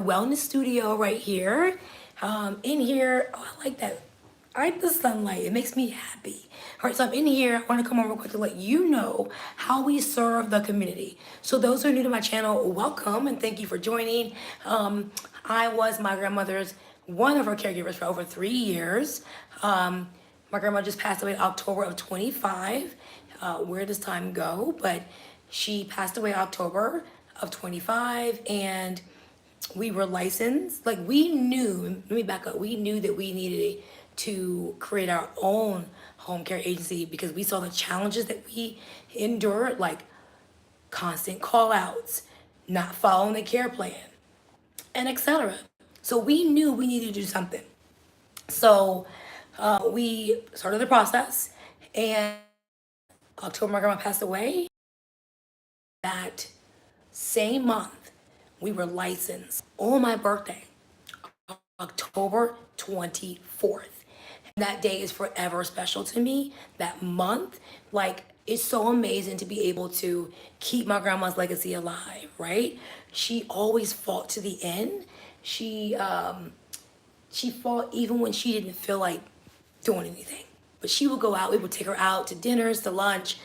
wellness studio right here. In here, oh, I like that. I like the sunlight. It makes me happy. All right, so I'm in here. I want to come on real quick to let you know how we serve the community. So those who are new to my channel, welcome and thank you for joining. I was my grandmother's one of her caregivers for over 3 years. My grandma just passed away in October of 25. Where does time go? But she passed away October of 25, and we were licensed. Like, we knew, let me back up, we knew that we needed to create our own home care agency because we saw the challenges that we endured, like constant call outs, not following the care plan, and etc. So we knew we needed to do something. So we started the process, and October, my grandma passed away. That same month, we were licensed on my birthday, October 24th. And that day is forever special to me. That month, like, it's so amazing to be able to keep my grandma's legacy alive, right? She always fought to the end. She fought even when she didn't feel like doing anything. But she would go out, we would take her out to dinners, to lunch,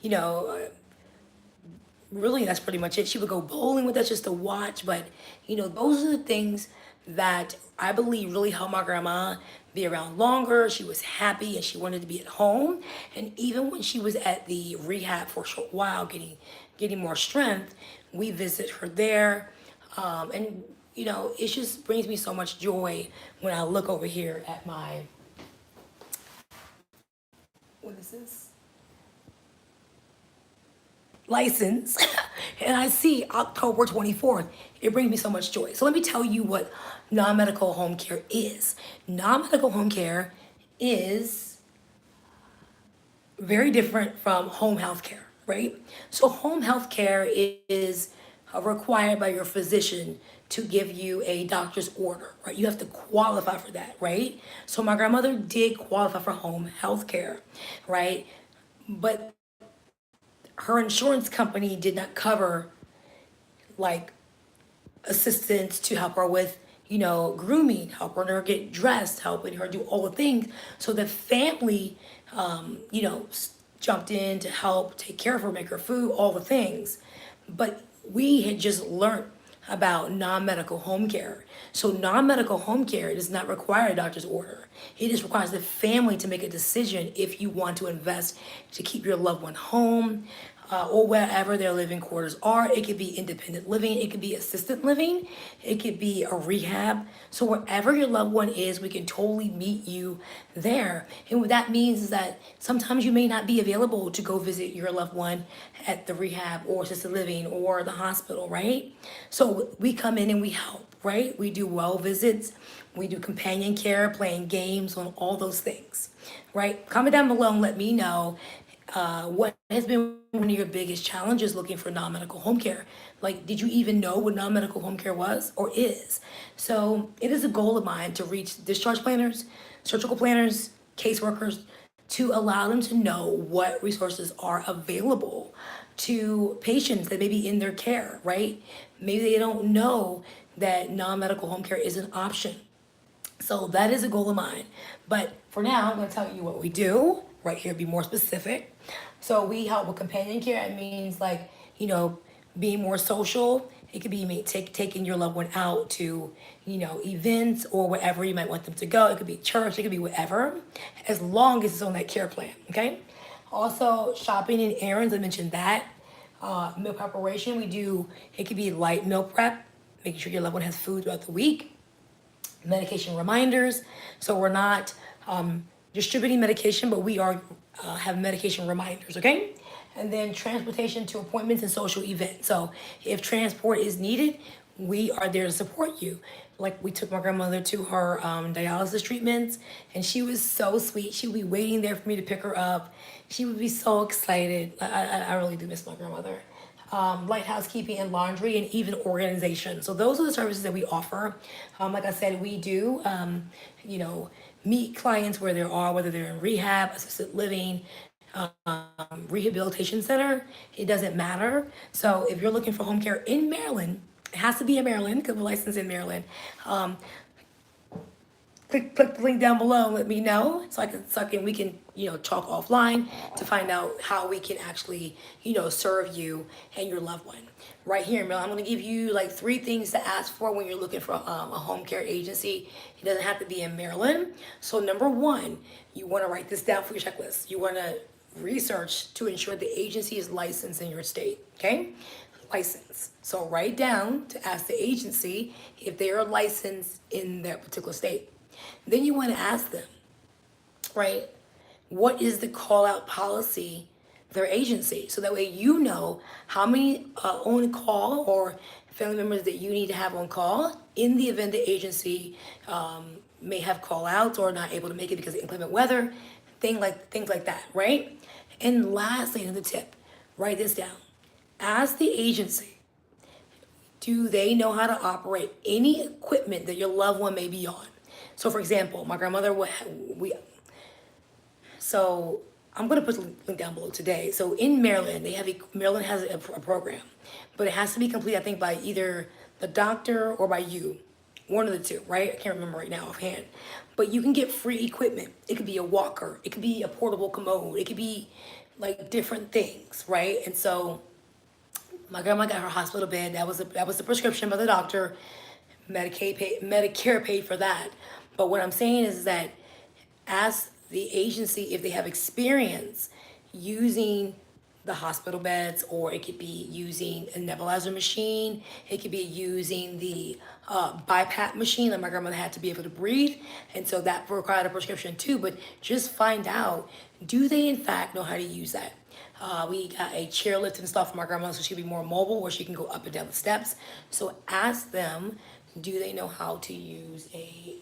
you know, really that's pretty much it. She would go bowling with us just to watch, but those are the things that I believe really helped my grandma be around longer. She was happy and she wanted to be at home. And even when she was at the rehab for a short while, getting more strength, we visit her there. And it just brings me so much joy when I look over here at my, what is this? License and I see October 24th, it brings me so much joy. So let me tell you what non-medical home care is. Non-medical home care is very different from home health care, right? So home health care is required by your physician to give you a doctor's order, right? You have to qualify for that, right? So my grandmother did qualify for home health care, right? But her insurance company did not cover like assistance to help her with grooming, helping her get dressed, helping her do all the things. So the family jumped in to help take care of her, make her food, all the things. But we had just learned about non-medical home care. So non-medical home care does not require a doctor's order. It just requires the family to make a decision if you want to invest to keep your loved one home, or wherever their living quarters are. It could be independent living, it could be assisted living, it could be a rehab. So wherever your loved one is, we can totally meet you there. And what that means is that sometimes you may not be available to go visit your loved one at the rehab or assisted living or the hospital, right? So we come in and we help, right? We do well visits, we do companion care, playing games, on all those things, right? Comment down below and let me know what has been one of your biggest challenges looking for non-medical home care. Like, did you even know what non-medical home care was or is? So it is a goal of mine to reach discharge planners, surgical planners, caseworkers, to allow them to know what resources are available to patients that may be in their care, right? Maybe they don't know that non-medical home care is an option. So that is a goal of mine. But for now, I'm going to tell you what we do right here, be more specific. So we help with companion care. It means like, being more social. It could be taking your loved one out to, events or wherever you might want them to go. It could be church, it could be whatever, as long as it's on that care plan, okay? Also, shopping and errands, I mentioned that. Meal preparation, it could be light meal prep, making sure your loved one has food throughout the week. Medication reminders. So we're not distributing medication, but we are have medication reminders, okay? And then transportation to appointments and social events. So if transport is needed, we are there to support you. Like, we took my grandmother to her dialysis treatments, and she was so sweet. She would be waiting there for me to pick her up. She would be so excited. I really do miss my grandmother. Light housekeeping and laundry, and even organization. So those are the services that we offer. Like I said, we do, meet clients where they are, whether they're in rehab, assisted living, rehabilitation center. It doesn't matter. So if you're looking for home care in Maryland, It has to be in Maryland because we're licensed in Maryland. Um, click the link down below and let me know so we can talk offline to find out how we can actually serve you and your loved one right here in Maryland. I'm going to give you like 3 things to ask for when you're looking for a home care agency. It doesn't have to be in Maryland. So number 1, you want to write this down for your checklist. You want to research to ensure the agency is licensed in your state. Okay, license. So write down to ask the agency if they are licensed in that particular state. Then you want to ask them, right, what is the call out policy of their agency? So that way you know how many on call or family members that you need to have on call in the event the agency may have call outs or not able to make it because of inclement weather, things like that, right? And lastly, another tip, write this down. Ask the agency, do they know how to operate any equipment that your loved one may be on? So for example, my grandmother so I'm gonna put the link down below today. So in Maryland, Maryland has a program, but it has to be complete, I think, by either the doctor or by you, one of the two, right? I can't remember right now offhand. But you can get free equipment. It could be a walker, it could be a portable commode, it could be like different things, right? And so my grandma got her hospital bed. That was the prescription by the doctor. Medicare paid for that. But what I'm saying is that ask the agency if they have experience using the hospital beds, or it could be using a nebulizer machine. It could be using the BiPAP machine that my grandmother had to be able to breathe. And so that required a prescription too. But just find out, do they in fact know how to use that? We got a chairlift installed for my grandmother so she'll be more mobile where she can go up and down the steps. So ask them, do they know how to use a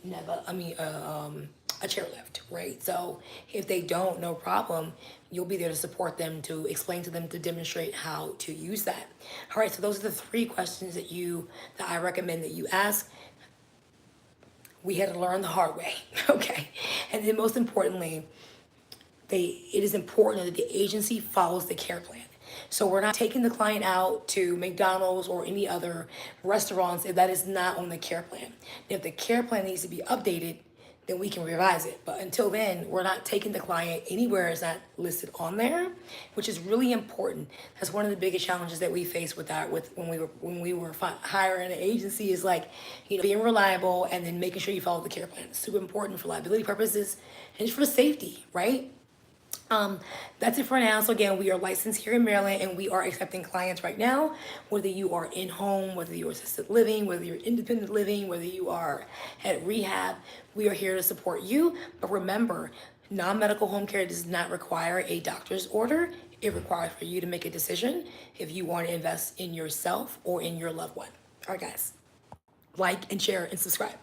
chairlift, right? So if they don't, no problem. You'll be there to support them, to explain to them, to demonstrate how to use that. All right, so those are the 3 questions that I recommend that you ask. We had to learn the hard way, okay? And then most importantly, it is important that the agency follows the care plan. So we're not taking the client out to McDonald's or any other restaurants if that is not on the care plan. If the care plan needs to be updated, then we can revise it. But until then, we're not taking the client anywhere it's not listed on there, which is really important. That's one of the biggest challenges that we face when we were hiring an agency is being reliable and then making sure you follow the care plan. It's super important for liability purposes and just for safety, right? That's it for now. So again, we are licensed here in Maryland and we are accepting clients right now, whether you are in home, whether you're assisted living, whether you're independent living, whether you are at rehab, we are here to support you. But remember, non-medical home care does not require a doctor's order. It requires for you to make a decision if you want to invest in yourself or in your loved one. All right, guys, like and share and subscribe.